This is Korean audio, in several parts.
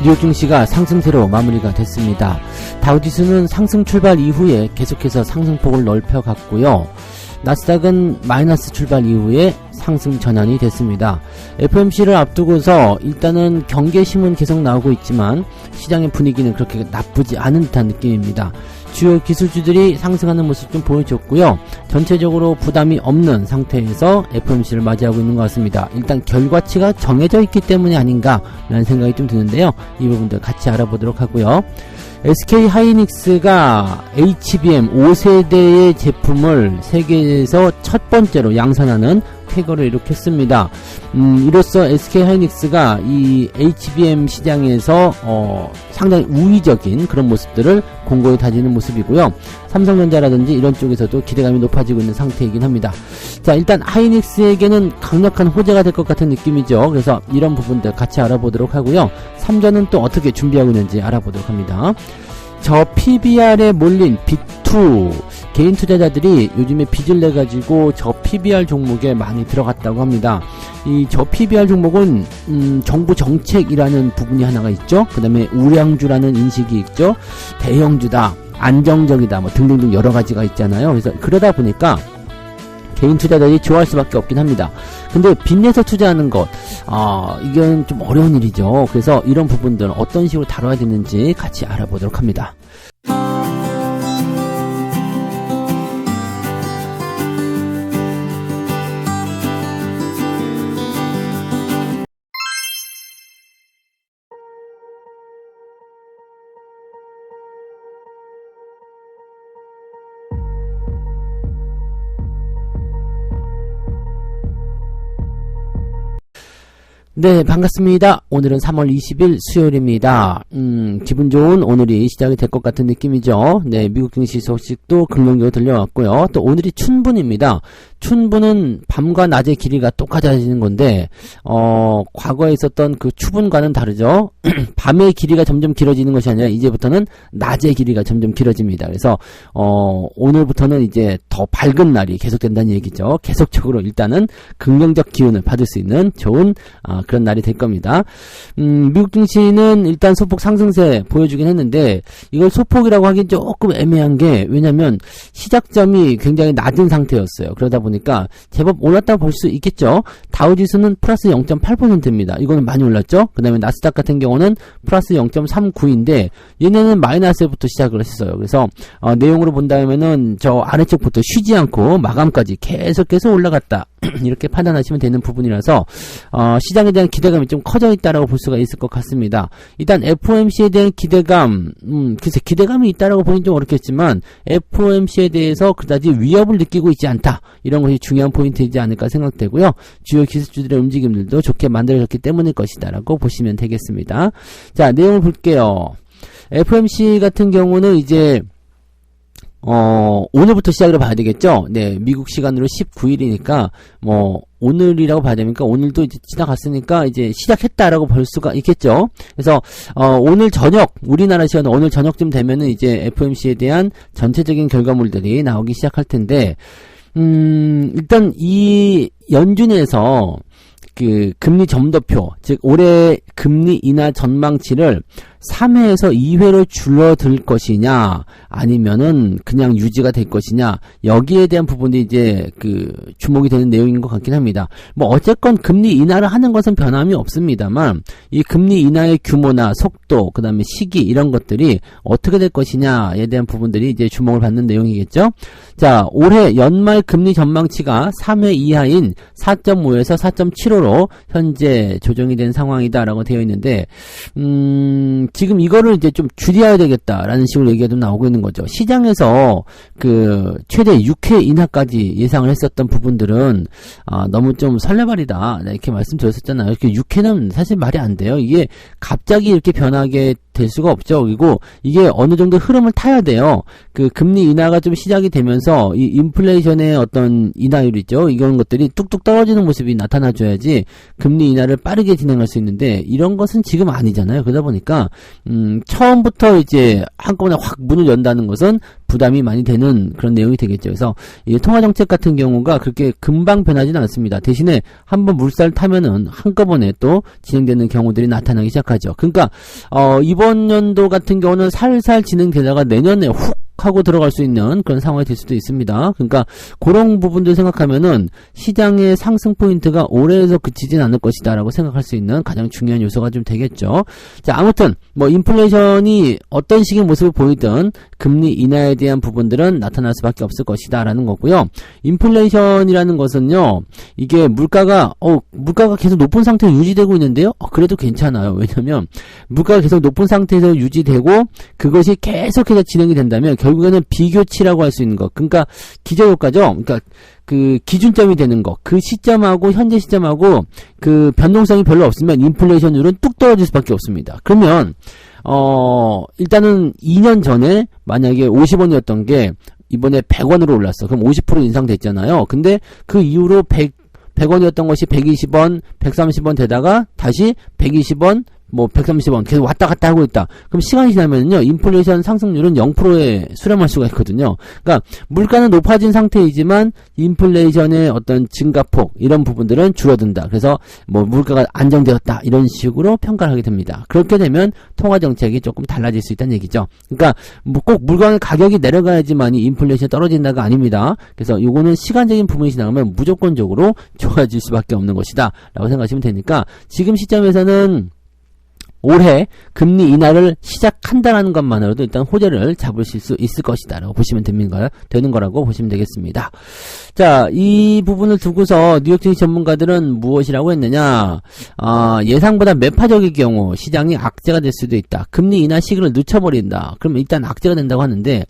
뉴욕 증시가 상승세로 마무리가 됐습니다. 다우지수는 상승 출발 이후에 계속해서 상승폭을 넓혀갔고요. 나스닥은 마이너스 출발 이후에 상승 전환이 됐습니다. FOMC를 앞두고서 일단은 경계심은 계속 나오고 있지만 시장의 분위기는 그렇게 나쁘지 않은 듯한 느낌입니다. 주요 기술주들이 상승하는 모습 좀 보여줬고요. 전체적으로 부담이 없는 상태에서 FOMC를 맞이하고 있는 것 같습니다. 일단 결과치가 정해져 있기 때문이 아닌가 라는 생각이 좀 드는데요. 이 부분도 같이 알아보도록 하고요. SK하이닉스가 HBM 5세대의 제품을 세계에서 첫 번째로 양산하는 쾌거를 이룩했습니다. 이로써 SK하이닉스가 이 HBM 시장에서 상당히 우위적인 그런 모습들을 공고히 다지는 모습이고요. 삼성전자라든지 이런 쪽에서도 기대감이 높아지고 있는 상태이긴 합니다. 자, 일단 하이닉스에게는 강력한 호재가 될 것 같은 느낌이죠. 그래서 이런 부분들 같이 알아보도록 하고요. 삼전은 또 어떻게 준비하고 있는지 알아보도록 합니다. 저 PBR에 몰린 비투 개인 투자자들이 요즘에 빚을 내가지고 저 PBR 종목에 많이 들어갔다고 합니다. 이 저 PBR 종목은 정부 정책이라는 부분이 하나가 있죠. 그 다음에 우량주라는 인식이 있죠. 대형주다, 안정적이다, 뭐 등등등 여러 가지가 있잖아요. 그래서 그러다 보니까 개인 투자자들이 좋아할 수밖에 없긴 합니다. 근데 빚내서 투자하는 것, 이건 좀 어려운 일이죠. 그래서 이런 부분들 어떤 식으로 다뤄야 되는지 같이 알아보도록 합니다. 네, 반갑습니다. 오늘은 3월 20일 수요일입니다. 기분 좋은 오늘이 시작이 될 것 같은 느낌이죠. 네, 미국 증시 소식도 긍정적으로 들려왔고요. 또 오늘이 춘분입니다. 춘분은 밤과 낮의 길이가 똑같아지는 건데, 과거에 있었던 그 추분과는 다르죠. 밤의 길이가 점점 길어지는 것이 아니라 이제부터는 낮의 길이가 점점 길어집니다. 그래서, 오늘부터는 이제 더 밝은 날이 계속된다는 얘기죠. 계속적으로 일단은 긍정적 기운을 받을 수 있는 좋은, 그런 날이 될 겁니다. 미국 증시는 일단 소폭 상승세 보여주긴 했는데 이걸 소폭이라고 하긴 조금 애매한 게 왜냐면 시작점이 굉장히 낮은 상태였어요. 그러다 보니까 제법 올랐다고 볼 수 있겠죠. 다우지수는 플러스 0.8%입니다. 이거는 많이 올랐죠. 그 다음에 나스닥 같은 경우는 플러스 0.39인데 얘네는 마이너스부터 시작을 했어요. 그래서 내용으로 본다면은 저 아래쪽부터 쉬지 않고 마감까지 계속해서 올라갔다. 이렇게 판단하시면 되는 부분이라서 시장에 대한 기대감이 좀 커져 있다라고 볼 수가 있을 것 같습니다. 일단 FOMC에 대한 기대감, 글쎄 기대감이 있다라고 보긴 좀 어렵겠지만 FOMC에 대해서 그다지 위협을 느끼고 있지 않다. 이런 것이 중요한 포인트이지 않을까 생각되고요. 주요 기술주들의 움직임들도 좋게 만들어졌기 때문일 것이다라고 보시면 되겠습니다. 자, 내용을 볼게요. FOMC 같은 경우는 이제 오늘부터 시작으로 봐야 되겠죠? 네, 미국 시간으로 19일이니까, 오늘이라고 봐야 됩니까? 오늘도 이제 지나갔으니까, 이제 시작했다라고 볼 수가 있겠죠? 그래서, 오늘 저녁, 우리나라 시간으로 오늘 저녁쯤 되면은 이제 FOMC에 대한 전체적인 결과물들이 나오기 시작할 텐데, 일단 이 연준에서 그 금리 점도표, 즉 올해 금리 인하 전망치를 3회에서 2회로 줄어들 것이냐 아니면은 그냥 유지가 될 것이냐 여기에 대한 부분이 이제 그 주목이 되는 내용인 것 같긴 합니다. 뭐 어쨌건 금리 인하를 하는 것은 변함이 없습니다만 이 금리 인하의 규모나 속도 그다음에 시기 이런 것들이 어떻게 될 것이냐에 대한 부분들이 이제 주목을 받는 내용이겠죠. 자, 올해 연말 금리 전망치가 3회 이하인 4.5에서 4.75로 현재 조정이 된 상황이다라고 되어 있는데 지금 이거를 이제 좀 줄여야 되겠다라는 식으로 얘기가 좀 나오고 있는 거죠. 시장에서 그 최대 6회 인하까지 예상을 했었던 부분들은 너무 좀 설레발이다 이렇게 말씀드렸었잖아요. 이렇게 6회는 사실 말이 안 돼요. 이게 갑자기 이렇게 변하게 될 수가 없죠. 그리고 이게 어느 정도 흐름을 타야 돼요. 그 금리 인하가 좀 시작이 되면서 이 인플레이션의 어떤 인하율 있죠. 이런 것들이 뚝뚝 떨어지는 모습이 나타나줘야지 금리 인하를 빠르게 진행할 수 있는데 이런 것은 지금 아니잖아요. 그러다 보니까 처음부터 이제 한꺼번에 확 문을 연다는 것은 부담이 많이 되는 그런 내용이 되겠죠. 그래서 이 통화정책 같은 경우가 그렇게 금방 변하지는 않습니다. 대신에 한번 물살 타면은 한꺼번에 또 진행되는 경우들이 나타나기 시작하죠. 그러니까 이번 연도 같은 경우는 살살 진행되다가 내년에 훅 하고 들어갈 수 있는 그런 상황이 될 수도 있습니다. 그러니까 그런 부분들 생각하면은 시장의 상승 포인트가 올해에서 그치진 않을 것이다 라고 생각할 수 있는 가장 중요한 요소가 좀 되겠죠. 자, 아무튼 뭐 인플레이션이 어떤 식의 모습을 보이든 금리 인하에 대한 부분들은 나타날 수밖에 없을 것이다 라는 거고요. 인플레이션이라는 것은요, 이게 물가가 계속 높은 상태에 유지되고 있는데요. 그래도 괜찮아요. 왜냐면 물가가 계속 높은 상태에서 유지되고 그것이 계속해서 진행이 된다면 결국에는 비교치라고 할 수 있는 것. 그러니까 기저효과죠. 그러니까 그 기준점이 되는 것. 그 시점하고 현재 시점하고 그 변동성이 별로 없으면 인플레이션율은 뚝 떨어질 수밖에 없습니다. 그러면 일단은 2년 전에 만약에 50원이었던 게 이번에 100원으로 올랐어. 그럼 50% 인상됐잖아요. 근데 그 이후로 100원이었던 것이 120원, 130원 되다가 다시 120원, 130원 계속 왔다 갔다 하고 있다. 그럼 시간이 지나면요, 인플레이션 상승률은 0%에 수렴할 수가 있거든요. 그러니까 물가는 높아진 상태이지만 인플레이션의 어떤 증가폭 이런 부분들은 줄어든다. 그래서 물가가 안정되었다 이런 식으로 평가를 하게 됩니다. 그렇게 되면 통화 정책이 조금 달라질 수 있다는 얘기죠. 그러니까 꼭 물건 가격이 내려가야지만이 인플레이션이 떨어진다가 아닙니다. 그래서 요거는 시간적인 부분이 지나가면 무조건적으로 좋아질 수밖에 없는 것이다 라고 생각하시면 되니까 지금 시점에서는 올해 금리 인하를 시작한다라는 것만으로도 일단 호재를 잡으실 수 있을 것이다 라고 보시면 되는 거라고 보시면 되겠습니다. 자, 이 부분을 두고서 뉴욕 증시 전문가들은 무엇이라고 했느냐, 예상보다 매파적일 경우 시장이 악재가 될 수도 있다. 금리 인하 시기를 늦춰버린다. 그러면 일단 악재가 된다고 하는데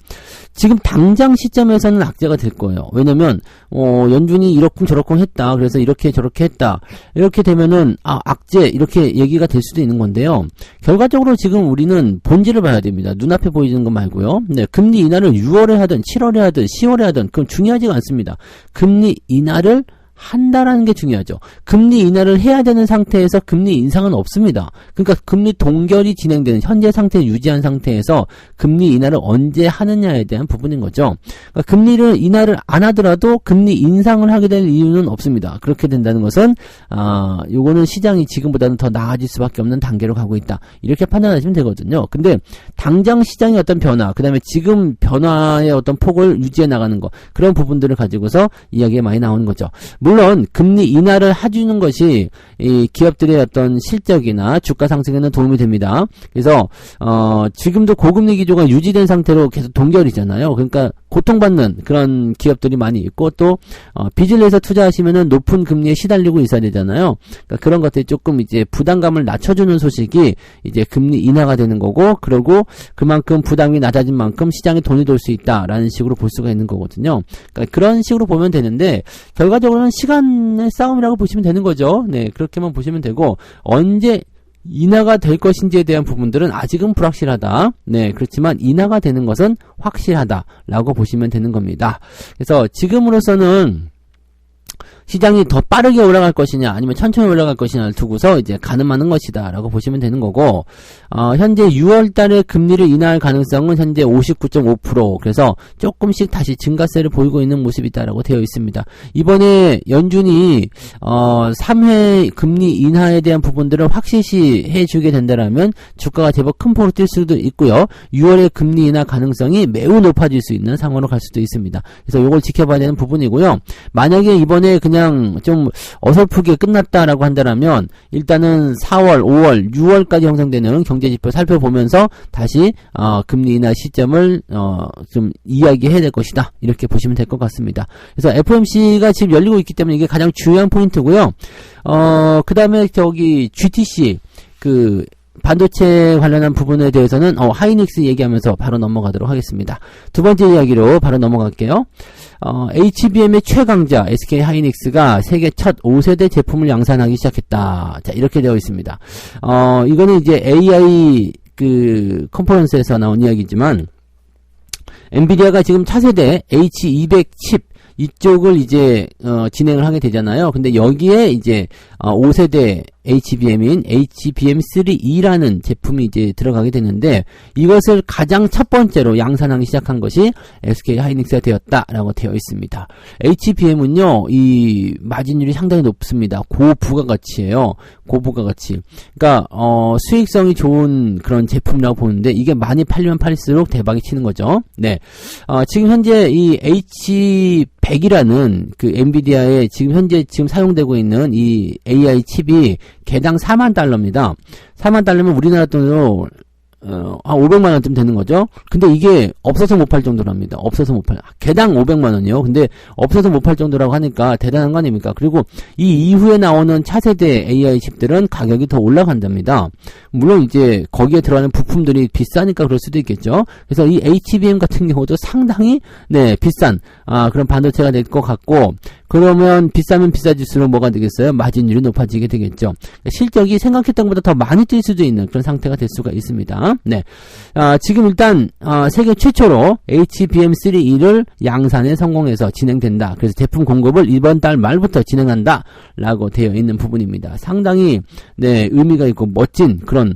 지금 당장 시점에서는 악재가 될 거예요. 왜냐면 연준이 이렇쿵 저렇쿵 했다. 그래서 이렇게 저렇게 했다. 이렇게 되면은 악재 이렇게 얘기가 될 수도 있는 건데요. 결과적으로 지금 우리는 본질을 봐야 됩니다. 눈앞에 보이는 것 말고요. 네, 금리 인하를 6월에 하든 7월에 하든 10월에 하든 그건 중요하지가 않습니다. 금리 인하를 한다라는 게 중요하죠. 금리 인하를 해야 되는 상태에서 금리 인상은 없습니다. 그러니까 금리 동결이 진행되는 현재 상태 유지한 상태에서 금리 인하를 언제 하느냐에 대한 부분인 거죠. 그러니까 금리를 인하를 안 하더라도 금리 인상을 하게 될 이유는 없습니다. 그렇게 된다는 것은 요거는 시장이 지금보다는 더 나아질 수밖에 없는 단계로 가고 있다. 이렇게 판단하시면 되거든요. 근데 당장 시장의 어떤 변화, 그 다음에 지금 변화의 어떤 폭을 유지해 나가는 거, 그런 부분들을 가지고서 이야기가 많이 나오는 거죠. 물론 금리 인하를 해주는 것이 이 기업들의 어떤 실적이나 주가 상승에는 도움이 됩니다. 그래서 지금도 고금리 기조가 유지된 상태로 계속 동결이잖아요. 그러니까 고통받는 그런 기업들이 많이 있고 또 빚을 내서 투자하시면은 높은 금리에 시달리고 있어야 되잖아요. 그러니까 그런 것들이 조금 이제 부담감을 낮춰주는 소식이 이제 금리 인하가 되는 거고, 그리고 그만큼 부담이 낮아진 만큼 시장에 돈이 돌 수 있다라는 식으로 볼 수가 있는 거거든요. 그러니까 그런 식으로 보면 되는데 결과적으로는 시간의 싸움이라고 보시면 되는 거죠. 네, 그렇게만 보시면 되고 언제 인하가 될 것인지에 대한 부분들은 아직은 불확실하다. 네, 그렇지만 인하가 되는 것은 확실하다라고 보시면 되는 겁니다. 그래서 지금으로서는 시장이 더 빠르게 올라갈 것이냐 아니면 천천히 올라갈 것이냐를 두고서 이제 가늠하는 것이다 라고 보시면 되는 거고, 현재 6월 달에 금리를 인하할 가능성은 현재 59.5%, 그래서 조금씩 다시 증가세를 보이고 있는 모습이다라고 되어 있습니다. 이번에 연준이 3회 금리 인하에 대한 부분들을 확실시 해주게 된다라면 주가가 제법 큰 폭으로 뛸 수도 있고요. 6월에 금리 인하 가능성이 매우 높아질 수 있는 상황으로 갈 수도 있습니다. 그래서 이걸 지켜봐야 되는 부분이고요. 만약에 이번에 그냥 좀 어설프게 끝났다라고 한다면 일단은 4월, 5월, 6월까지 형성되는 경제지표 살펴보면서 다시 금리 인하 시점을 좀 이야기해야 될 것이다. 이렇게 보시면 될 것 같습니다. 그래서 FOMC가 지금 열리고 있기 때문에 이게 가장 중요한 포인트고요. 그 다음에 GTC 반도체 관련한 부분에 대해서는 하이닉스 얘기하면서 바로 넘어가도록 하겠습니다. 두 번째 이야기로 바로 넘어갈게요. HBM의 최강자 SK 하이닉스가 세계 첫 5세대 제품을 양산하기 시작했다. 자, 이렇게 되어 있습니다. 이거는 이제 AI 그 컨퍼런스에서 나온 이야기지만 엔비디아가 지금 차세대 H200 칩 이쪽을 이제 진행을 하게 되잖아요. 근데 여기에 이제 5세대 HBM인 HBM3E라는 제품이 이제 들어가게 되는데 이것을 가장 첫 번째로 양산하기 시작한 것이 SK 하이닉스가 되었다라고 되어 있습니다. HBM은요, 이 마진율이 상당히 높습니다. 고부가가치예요. 고부가가치. 그러니까 수익성이 좋은 그런 제품이라고 보는데 이게 많이 팔리면 팔릴수록 대박이 치는 거죠. 네. 지금 현재 이 H100이라는 그 엔비디아의 지금 현재 사용되고 있는 이 AI 칩이 개당 4만 달러입니다. 4만 달러면 우리나라 돈으로 한 500만 원쯤 되는 거죠. 근데 이게 없어서 못 팔 정도랍니다. 없어서 못 팔. 개당 500만 원이요. 근데 없어서 못 팔 정도라고 하니까 대단한 거 아닙니까? 그리고 이 이후에 나오는 차세대 AI 칩들은 가격이 더 올라간답니다. 물론 이제 거기에 들어가는 부품들이 비싸니까 그럴 수도 있겠죠. 그래서 이 HBM 같은 경우도 상당히 비싼 그런 반도체가 될 것 같고, 그러면 비싸면 비싸질수록 뭐가 되겠어요? 마진율이 높아지게 되겠죠. 실적이 생각했던 것보다 더 많이 뛸 수도 있는 그런 상태가 될 수가 있습니다. 네. 지금 일단 세계 최초로 HBM3E를 양산에 성공해서 진행된다. 그래서 제품 공급을 이번 달 말부터 진행한다 라고 되어 있는 부분입니다. 상당히 의미가 있고 멋진 그런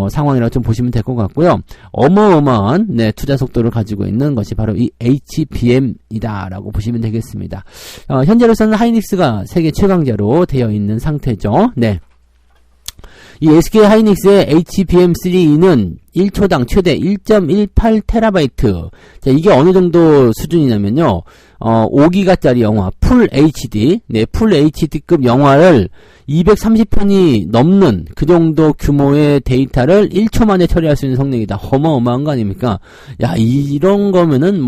상황이라고 좀 보시면 될 것 같고요. 어마어마한 투자 속도를 가지고 있는 것이 바로 이 HBM이다 라고 보시면 되겠습니다. 현재로서는 하이닉스가 세계 최강자로 되어 있는 상태죠. 네. 이 SK 하이닉스의 HBM3E는 1초당 최대 1.18TB. 자, 이게 어느 정도 수준이냐면요. 5기가짜리 영화, 풀 HD, 풀 HD급 영화를 230편이 넘는 그 정도 규모의 데이터를 1초 만에 처리할 수 있는 성능이다. 어마어마한 거 아닙니까? 야, 이런 거면은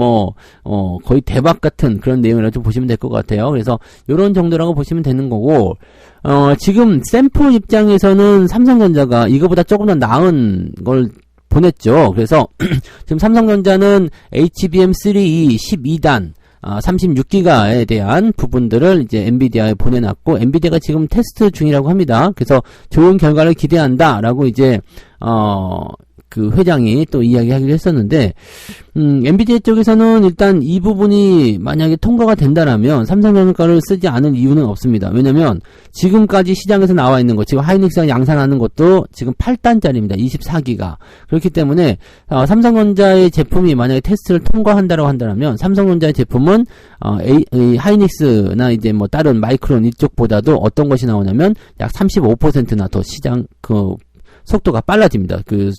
거의 대박 같은 그런 내용이라고 좀 보시면 될 것 같아요. 그래서 요런 정도라고 보시면 되는 거고, 지금 샘플 입장에서는 삼성전자가 이거보다 조금 더 나은 걸 보냈죠. 그래서 지금 삼성전자는 HBM3E 12단 36기가에 대한 부분들을 이제 엔비디아에 보내놨고, 엔비디아가 지금 테스트 중이라고 합니다. 그래서 좋은 결과를 기대한다라고 이제 그 회장이 또 이야기하기로 했었는데, 엔비디아 쪽에서는 일단 이 부분이 만약에 통과가 된다라면 삼성전자를 쓰지 않을 이유는 없습니다. 왜냐면 지금까지 시장에서 나와 있는 것, 지금 하이닉스가 양산하는 것도 지금 8단짜리입니다. 24기가. 그렇기 때문에 삼성전자의 제품이 만약에 테스트를 통과한다라고 한다면 삼성전자의 제품은 하이닉스나 이제 뭐 다른 마이크론 이쪽보다도 어떤 것이 나오냐면 약 35%나 더 시장 그 속도가 빨라집니다. 그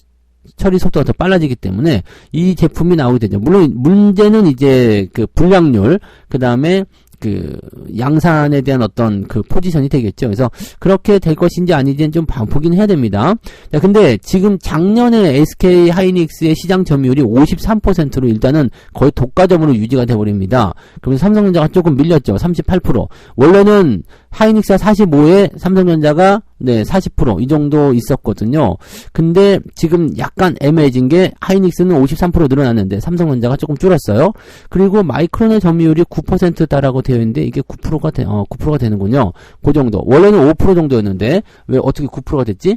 처리 속도가 더 빨라지기 때문에 이 제품이 나오게 되죠. 물론 문제는 이제 그 불량률, 그 다음에 그 양산에 대한 어떤 그 포지션이 되겠죠. 그래서 그렇게 될 것인지 아닌지는 좀 보긴 해야 됩니다. 자, 근데 지금 작년에 SK 하이닉스의 시장 점유율이 53%로 일단은 거의 독과점으로 유지가 돼버립니다. 그러면서 삼성전자가 조금 밀렸죠. 38%. 원래는 하이닉스가 45에 삼성전자가 40% 이 정도 있었거든요. 근데 지금 약간 애매해진 게 하이닉스는 53% 늘어났는데 삼성전자가 조금 줄었어요. 그리고 마이크론의 점유율이 9%다라고 되어 있는데 이게 9%가 되는군요. 그 정도. 원래는 5% 정도였는데 왜 어떻게 9%가 됐지?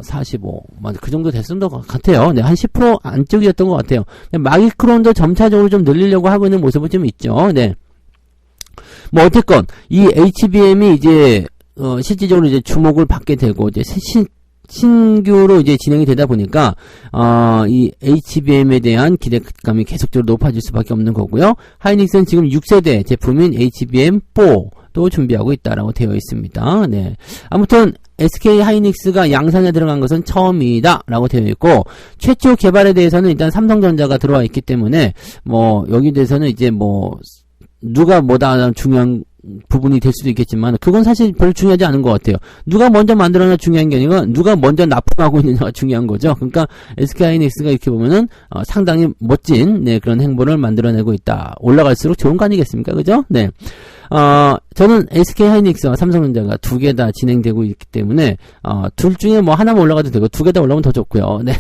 45. 맞아. 그 정도 됐을 것 같아요. 네, 한 10% 안쪽이었던 것 같아요. 마이크론도 점차적으로 좀 늘리려고 하고 있는 모습은 좀 있죠. 네. 뭐 어쨌건 이 HBM이 이제 실질적으로 이제 주목을 받게 되고 이제 신규로 이제 진행이 되다 보니까 이 HBM에 대한 기대감이 계속적으로 높아질 수밖에 없는 거고요. 하이닉스는 지금 6세대 제품인 HBM4도 준비하고 있다라고 되어 있습니다. 네. 아무튼 SK 하이닉스가 양산에 들어간 것은 처음이다라고 되어 있고, 최초 개발에 대해서는 일단 삼성전자가 들어와 있기 때문에 뭐 여기 대해서는 이제 뭐 누가 뭐다 중요한 부분이 될 수도 있겠지만 그건 사실 별로 중요하지 않은 것 같아요. 누가 먼저 만들어나 중요한 게 아니라 누가 먼저 납품하고 있느냐가 중요한 거죠. 그러니까 SK 하이닉스가 이렇게 보면은 상당히 멋진 그런 행보를 만들어내고 있다. 올라갈수록 좋은 거 아니겠습니까? 그죠? 네. 저는 SK 하이닉스와 삼성전자가 두 개 다 진행되고 있기 때문에 둘 중에 뭐 하나만 올라가도 되고 두 개 다 올라오면 더 좋고요. 네.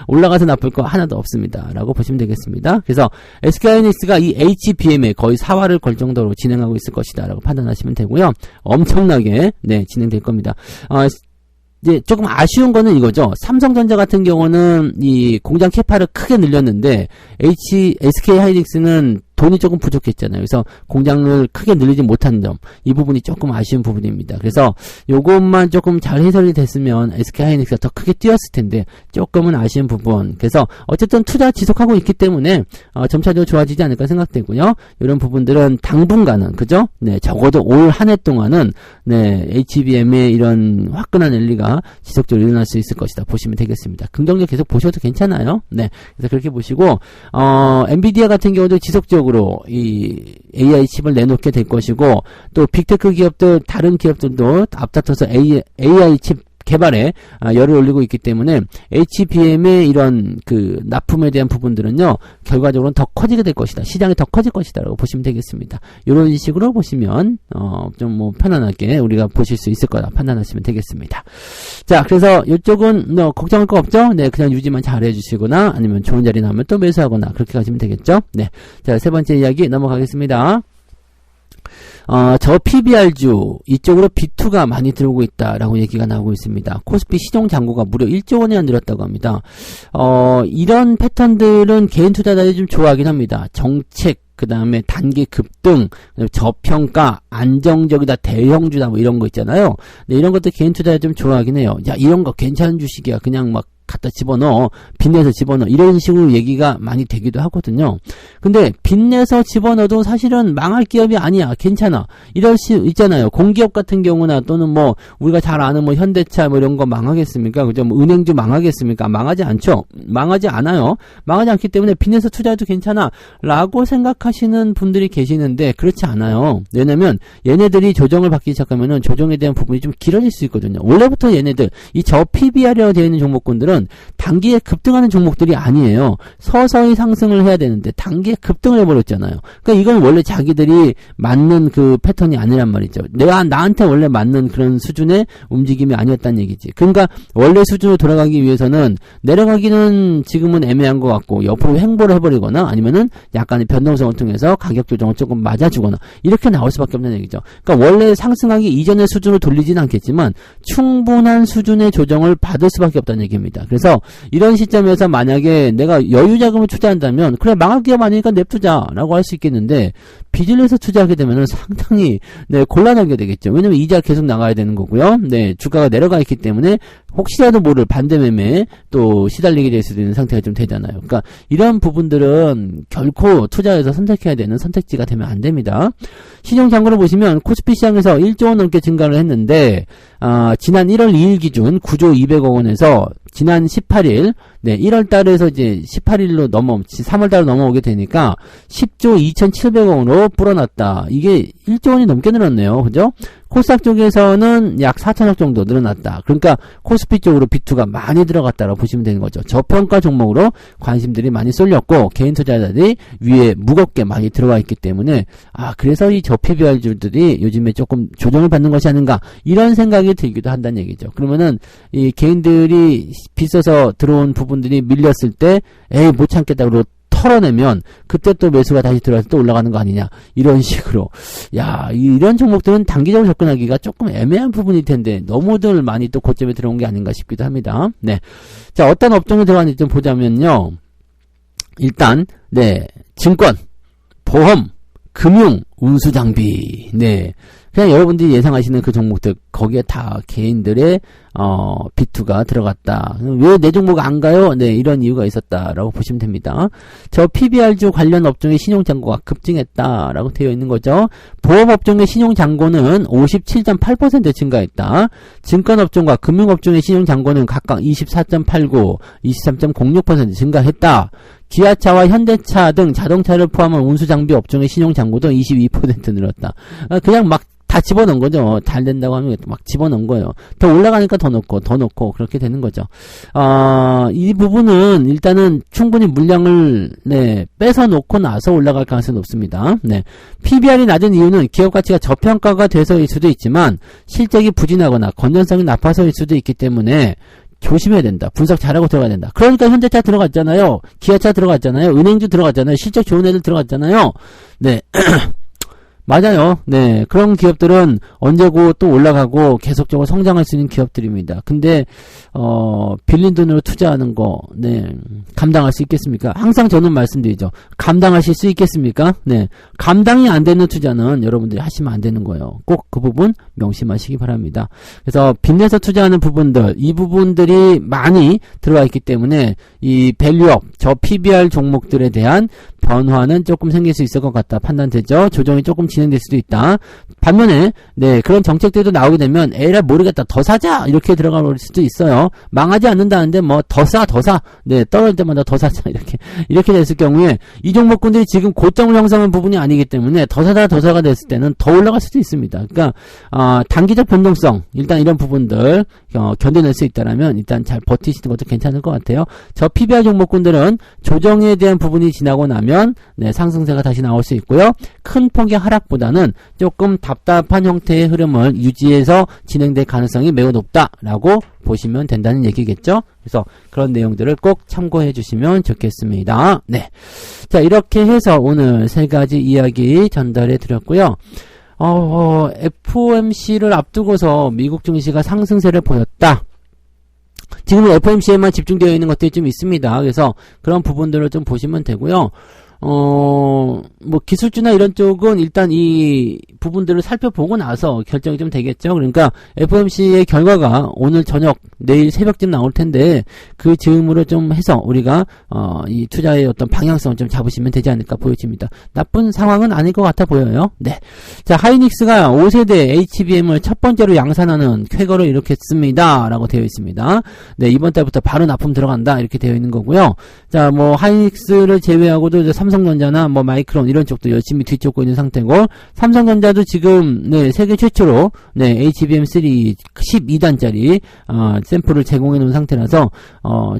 올라가서 나쁠 거 하나도 없습니다. 라고 보시면 되겠습니다. 그래서 SK 하이닉스가 이 HBM에 거의 4화를 걸 정도로 진행하고 있을 것이다 라고 판단하시면 되고요. 엄청나게 진행될 겁니다. 이제 조금 아쉬운 거는 이거죠. 삼성전자 같은 경우는 이 공장 캐파를 크게 늘렸는데 SK 하이닉스는 돈이 조금 부족했잖아요. 그래서 공장을 크게 늘리지 못한 점, 이 부분이 조금 아쉬운 부분입니다. 그래서 요것만 조금 잘 해설이 됐으면 SK 하이닉스가 더 크게 뛰었을 텐데 조금은 아쉬운 부분. 그래서 어쨌든 투자 지속하고 있기 때문에 점차적으로 좋아지지 않을까 생각되고요. 이런 부분들은 당분간은 그죠? 네, 적어도 올 한 해 동안은 네, HBM의 이런 화끈한 랠리가 지속적으로 일어날 수 있을 것이다 보시면 되겠습니다. 긍정적 계속 보셔도 괜찮아요. 네, 그래서 그렇게 보시고 엔비디아 같은 경우도 지속적으로 이 AI 칩을 내놓게 될 것이고 또 빅테크 기업들 다른 기업들도 앞다퉈서 AI 칩 개발에 열을 올리고 있기 때문에 HBM의 이런 그 납품에 대한 부분들은요 결과적으로는 더 커지게 될 것이다. 시장이 더 커질 것이다라고 보시면 되겠습니다. 이런 식으로 보시면 좀 뭐 편안하게 우리가 보실 수 있을 거다 판단하시면 되겠습니다. 자, 그래서 이쪽은 걱정할 거 없죠? 네, 그냥 유지만 잘 해주시거나 아니면 좋은 자리 나오면 또 매수하거나 그렇게 가시면 되겠죠? 네, 자, 세 번째 이야기 넘어가겠습니다. 저 PBR주 이쪽으로 B2가 많이 들어오고 있다라고 얘기가 나오고 있습니다. 코스피 시종 잔고가 무려 1조 원이나 늘었다고 합니다. 이런 패턴들은 개인 투자자들이 좀 좋아하긴 합니다. 정책, 그 다음에 단기 급등, 저평가, 안정적이다, 대형주다, 뭐 이런 거 있잖아요. 네, 이런 것도 개인 투자자 좀 좋아하긴 해요. 야, 이런 거 괜찮은 주식이야. 그냥 막 갖다 집어넣어. 빚내서 집어넣어. 이런 식으로 얘기가 많이 되기도 하거든요. 근데 빚내서 집어넣어도 사실은 망할 기업이 아니야. 괜찮아. 이럴 수 있잖아요. 공기업 같은 경우나 또는 뭐 우리가 잘 아는 뭐 현대차 뭐 이런 거 망하겠습니까? 그죠? 뭐 은행주 망하겠습니까? 망하지 않죠. 망하지 않아요. 망하지 않기 때문에 빚내서 투자해도 괜찮아. 라고 생각하시는 분들이 계시는데 그렇지 않아요. 왜냐면 얘네들이 조정을 받기 시작하면은 조정에 대한 부분이 좀 길어질 수 있거든요. 원래부터 얘네들 이 저 PBR이라고 되어 있는 종목군들은 단기에 급등하는 종목들이 아니에요. 서서히 상승을 해야 되는데 단기에 급등을 해버렸잖아요. 그러니까 이건 원래 자기들이 맞는 그 패턴이 아니란 말이죠. 내가 나한테 원래 맞는 그런 수준의 움직임이 아니었다는 얘기지. 그러니까 원래 수준으로 돌아가기 위해서는 내려가기는 지금은 애매한 것 같고 옆으로 횡보를 해버리거나 아니면은 약간의 변동성을 통해서 가격 조정을 조금 맞아주거나 이렇게 나올 수밖에 없는 얘기죠. 그러니까 원래 상승하기 이전의 수준으로 돌리지는 않겠지만 충분한 수준의 조정을 받을 수밖에 없다는 얘기입니다. 그래서 이런 시점에서 만약에 내가 여유 자금을 투자한다면 그래 망할 기업 아니니까 냅두자라고 할 수 있겠는데 빚을 내서 투자하게 되면은 상당히 곤란하게 되겠죠. 왜냐면 이자 계속 나가야 되는 거고요. 네, 주가가 내려가 있기 때문에 혹시라도 모를 반대매매에 또 시달리게 될 수도 있는 상태가 좀 되잖아요. 그러니까 이런 부분들은 결코 투자에서 선택해야 되는 선택지가 되면 안 됩니다. 신용 잔고를 보시면 코스피 시장에서 1조 원 넘게 증가를 했는데 지난 1월 2일 기준 9조 200억 원에서 지난 18일, 네, 1월 달에서 이제 18일로 3월 달로 넘어오게 되니까 10조 2,700억 원으로 불어났다. 이게 1조 원이 넘게 늘었네요. 그죠? 코스닥 쪽에서는 약 4천억 정도 늘어났다. 그러니까 코스피 쪽으로 B2가 많이 들어갔다라고 보시면 되는 거죠. 저평가 종목으로 관심들이 많이 쏠렸고 개인 투자자들이 위에 무겁게 많이 들어와 있기 때문에 그래서 이 저PBR주들이 요즘에 조금 조정을 받는 것이 아닌가 이런 생각이 들기도 한다는 얘기죠. 그러면은 이 개인들이 빚어서 들어온 부분들이 밀렸을 때 에이 못 참겠다 그러고 털어내면 그때 또 매수가 다시 들어와서 또 올라가는 거 아니냐 이런 식으로 이런 종목들은 단기적으로 접근하기가 조금 애매한 부분일 텐데 너무들 많이 또 고점에 들어온 게 아닌가 싶기도 합니다. 네, 자 어떤 업종에 들어가는지 좀 보자면요. 일단 증권, 보험, 금융, 운수장비 네 그냥 여러분들이 예상하시는 그 종목들 거기에 다 개인들의 B2가 들어갔다. 왜 내 종목 안 가요? 네, 이런 이유가 있었다라고 보시면 됩니다. 저 PBR주 관련 업종의 신용잔고가 급증했다라고 되어 있는 거죠. 보험업종의 신용잔고는 57.8% 증가했다. 증권업종과 금융업종의 신용잔고는 각각 24.89, 23.06% 증가했다. 기아차와 현대차 등 자동차를 포함한 운수장비 업종의 신용잔고도 22% 늘었다. 그냥 막 다 집어넣은 거죠. 잘 된다고 하면 막 집어넣은 거예요. 더 올라가니까 더 넣고 그렇게 되는 거죠. 이 부분은 일단은 충분히 물량을 빼서 놓고 나서 올라갈 가능성이 높습니다. PBR이 낮은 이유는 기업 가치가 저평가가 돼서일 수도 있지만 실적이 부진하거나 건전성이 나빠서일 수도 있기 때문에 조심해야 된다. 분석 잘하고 들어가야 된다. 그러니까 현대차 들어갔잖아요. 기아차 들어갔잖아요. 은행주 들어갔잖아요. 실적 좋은 애들 들어갔잖아요. 네. 맞아요. 네. 그런 기업들은 언제고 또 올라가고 계속적으로 성장할 수 있는 기업들입니다. 근데, 빌린 돈으로 투자하는 거, 네. 감당할 수 있겠습니까? 항상 저는 말씀드리죠. 감당하실 수 있겠습니까? 네. 감당이 안 되는 투자는 여러분들이 하시면 안 되는 거예요. 꼭 그 부분 명심하시기 바랍니다. 그래서 빚내서 투자하는 부분들, 이 부분들이 많이 들어와 있기 때문에 이 밸류업, 저 PBR 종목들에 대한 변화는 조금 생길 수 있을 것 같다 판단되죠. 조정이 조금 진행될 수도 있다. 반면에 네 그런 정책들도 나오게 되면 에라 모르겠다 더 사자 이렇게 들어가 버릴 수도 있어요. 망하지 않는다는데 뭐 더 사 네 떨어질 때마다 더 사자 이렇게 됐을 경우에 이 종목군들이 지금 고점을 형성한 부분이 아니기 때문에 더 사가 됐을 때는 더 올라갈 수도 있습니다. 그러니까 단기적 변동성 일단 이런 부분들 견뎌낼 수 있다라면 일단 잘 버티시는 것도 괜찮을 것 같아요. 저 PBR 종목군들은 조정에 대한 부분이 지나고 나면 네, 상승세가 다시 나올 수 있고요. 큰 폭의 하락보다는 조금 답답한 형태의 흐름을 유지해서 진행될 가능성이 매우 높다라고 보시면 된다는 얘기겠죠. 그래서 그런 내용들을 꼭 참고해 주시면 좋겠습니다. 네, 자 이렇게 해서 오늘 세 가지 이야기 전달해 드렸고요. FOMC를 앞두고서 미국 증시가 상승세를 보였다. 지금은 FOMC에만 집중되어 있는 것들이 좀 있습니다. 그래서 그런 부분들을 좀 보시면 되고요. 뭐 기술주나 이런 쪽은 일단 이 부분들을 살펴보고 나서 결정이 좀 되겠죠. 그러니까 FOMC의 결과가 오늘 저녁 내일 새벽쯤 나올 텐데 그 즈음으로 좀 해서 우리가 이 투자의 어떤 방향성을 좀 잡으시면 되지 않을까 보여집니다. 나쁜 상황은 아닐 것 같아 보여요. 네. 자, 하이닉스가 5세대 HBM을 첫 번째로 양산하는 쾌거를 일으켰습니다. 라고 되어 있습니다. 네, 이번 달부터 바로 납품 들어간다. 이렇게 되어 있는 거고요. 자, 뭐 하이닉스를 제외하고도 이제 삼성전자나 뭐 마이크론 이런 쪽도 열심히 뒤쫓고 있는 상태고 삼성전자도 지금 네, 세계 최초로 네, HBM3 12단짜리 샘플을 제공해 놓은 상태라서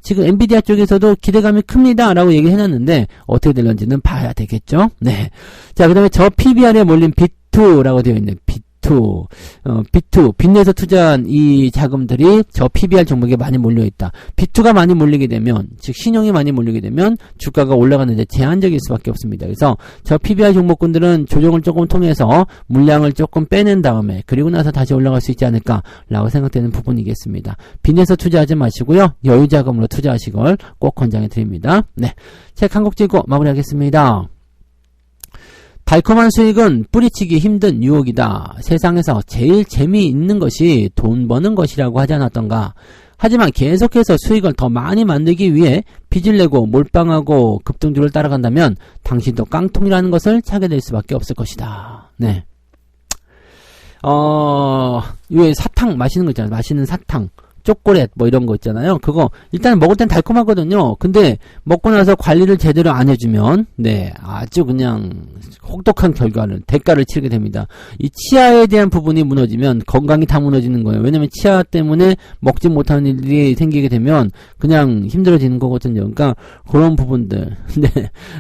지금 엔비디아 쪽에서도 기대감이 큽니다 라고 얘기해 놨는데 어떻게 될런지는 봐야 되겠죠. 네. 자, 그 다음에 저 PBR에 몰린 비투라고 되어 있는 비투, 빚내서 투자한 이 자금들이 저 PBR 종목에 많이 몰려있다. 비투가 많이 몰리게 되면, 즉 신용이 많이 몰리게 되면 주가가 올라가는데 제한적일 수밖에 없습니다. 그래서 저 PBR 종목군들은 조정을 조금 통해서 물량을 조금 빼낸 다음에 그리고 나서 다시 올라갈 수 있지 않을까라고 생각되는 부분이겠습니다. 빚내서 투자하지 마시고요. 여유 자금으로 투자하시걸 꼭 권장해 드립니다. 네, 책 한 곡 찍고 마무리하겠습니다. 달콤한 수익은 뿌리치기 힘든 유혹이다. 세상에서 제일 재미있는 것이 돈 버는 것이라고 하지 않았던가. 하지만 계속해서 수익을 더 많이 만들기 위해 빚을 내고 몰빵하고 급등주를 따라간다면 당신도 깡통이라는 것을 차게 될 수밖에 없을 것이다. 네. 왜 사탕 마시는 거 있잖아요. 마시는 사탕. 초콜릿 뭐 이런 거 있잖아요. 그거 일단 먹을 땐 달콤하거든요. 근데 먹고 나서 관리를 제대로 안 해주면 네 아주 그냥 혹독한 대가를 치르게 됩니다. 이 치아에 대한 부분이 무너지면 건강이 다 무너지는 거예요. 왜냐면 치아 때문에 먹지 못하는 일이 생기게 되면 그냥 힘들어지는 거거든요. 그러니까 그런 부분들. 네.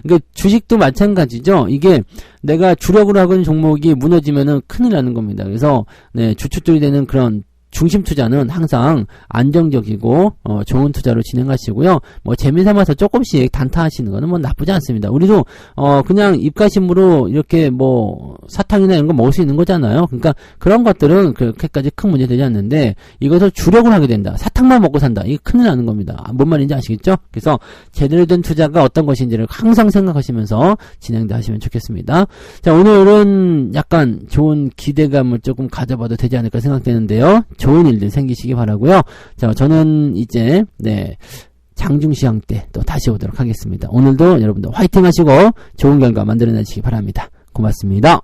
그러니까 주식도 마찬가지죠. 이게 내가 주력으로 하고 있는 종목이 무너지면은 큰일 나는 겁니다. 그래서 네 주축들이 되는 그런 중심 투자는 항상 안정적이고 좋은 투자로 진행하시고요. 뭐 재미삼아서 조금씩 단타하시는 거는 뭐 나쁘지 않습니다. 우리도 그냥 입가심으로 이렇게 뭐 사탕이나 이런 거 먹을 수 있는 거잖아요. 그러니까 그런 것들은 그렇게까지 큰 문제 되지 않는데 이것을 주력을 하게 된다. 사탕만 먹고 산다. 이게 큰일 나는 겁니다. 뭔 말인지 아시겠죠? 그래서 제대로 된 투자가 어떤 것인지를 항상 생각하시면서 진행도 하시면 좋겠습니다. 자, 오늘은 약간 좋은 기대감을 조금 가져봐도 되지 않을까 생각되는데요. 좋은 일들 생기시기 바라고요. 자, 저는 이제 네 장중시황 때 또 다시 오도록 하겠습니다. 오늘도 여러분들 화이팅 하시고 좋은 결과 만들어내시기 바랍니다. 고맙습니다.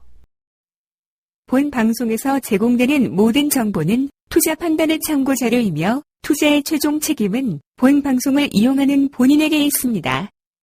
본 방송에서 제공되는 모든 정보는 투자 판단의 참고 자료이며 투자의 최종 책임은 본 방송을 이용하는 본인에게 있습니다.